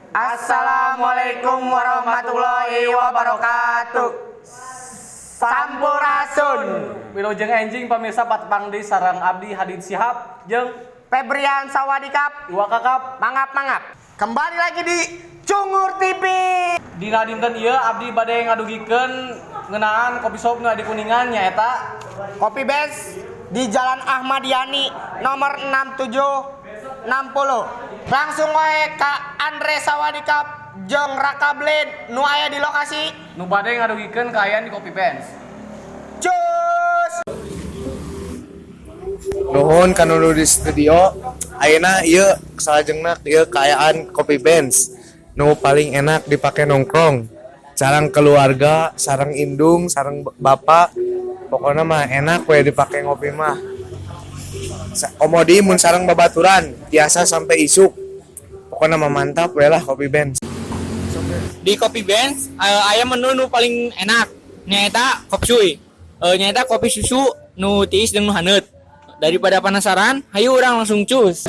Assalamualaikum warahmatullahi wabarakatuh. Sampurasun. Wilujeng enjing pemirsa Patpangdi sareng abdi Hadid Sihab jeung Febrian Sawadikap. Iwa Kakap. Mangap. Kembali lagi di Cungur TV. Dina dinten ieu abdi bade ngadugikeun ngeunaan kopi shop nu di Kuningan nyaeta Kopi Benz di Jalan Ahmad Yani nomor 6760. Langsung wae ka Andre Sawadikap jeung Raka Blade nu aya di lokasi nu bade ngadugikeun kaayaan di Kopi Benz. Cus. Nuhun kanu di studio. Ayeuna ieu salajengna ieu kaayaan Kopi Benz nu paling enak dipake nongkrong. Sareng keluarga, sareng indung, sareng bapak. Pokona mah enak we dipake ngopi mah. Komodi mun sareng babaturan biasa sampai isuk. Pokona mah mantap we lah Kopi Benz. Di Kopi Benz aya menu nu paling enak nyaeta kopi cuy. Nyaeta kopi susu nu tiis jeung nu haneut. Daripada penasaran, hayu urang langsung cus.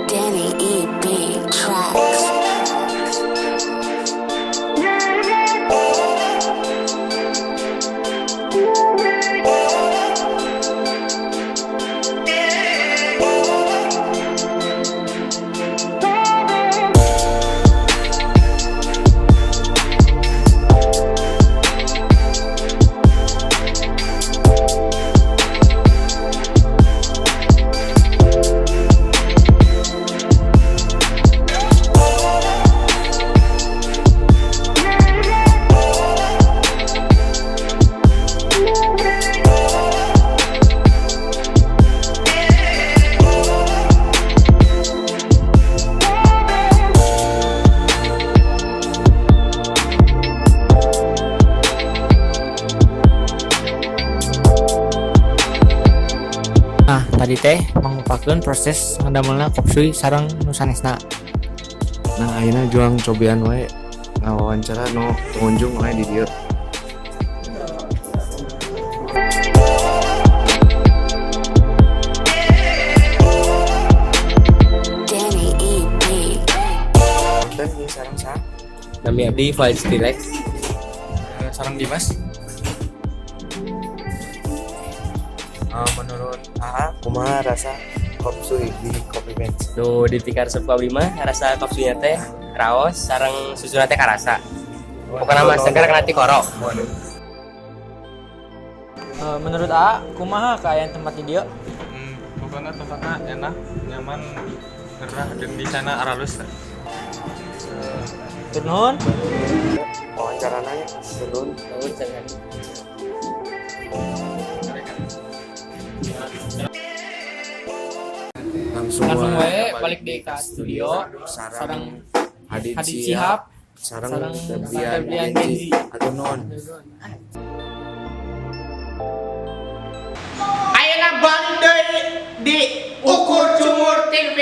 Danny E.B. Tracks. Nah, tadi teh mangupakeun proses ngandamelna kopi sareng nu sanesna. Nah, ayeuna juang cobian we ngawawancara nu pengunjung we di dieu. Danny E.B. Dan ieu sareng sa Nami abdi Faiz Relax. sareng Dimas. Menurut AA, kumaha rasa kopi di Kopi Benz? Nu ditikar sebuah lima rasa kopinya teh raos sareng susuna teh karasa. Pokona mah seger kana ti korok. Menurut A, kumaha kaayaan tempat di dieu? Pokoknya tempatnya enak, nyaman, gerah, dan di sana aralus. Nuhun. Wawancarana ya, turun. Nuhun sangat. Langsung wae balik deui ka studio sareng Hadid Hadid Sihab, Sihab, sareng sareng Febrian Febrian Genji. Atuh nuhun. Ayeuna balik deui di Ukur Cungur TV.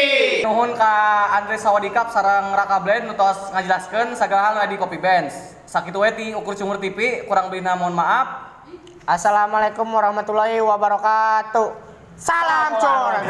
Nuhun ka Andre Sawadikap sareng Raka Blade nu tos ngajelaskeun sagala hal di Kopi Benz. Sakitu we ti Ukur Cungur TV, kurang lebihna mohon maaf. Assalamualaikum warahmatullahi wabarakatuh. Salam Cungur.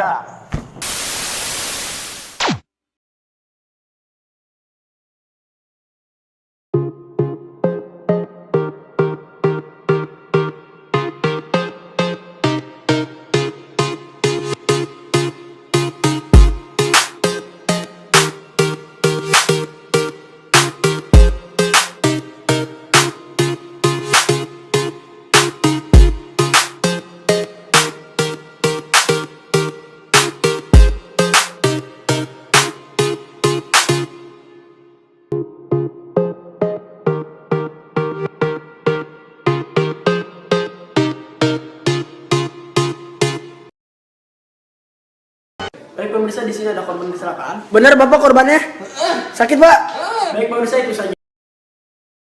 Baik pemirsa, di sini ada korban kecelakaan. Bener Bapak korbannya? Sakit Pak? Baik pemirsa, itu saja.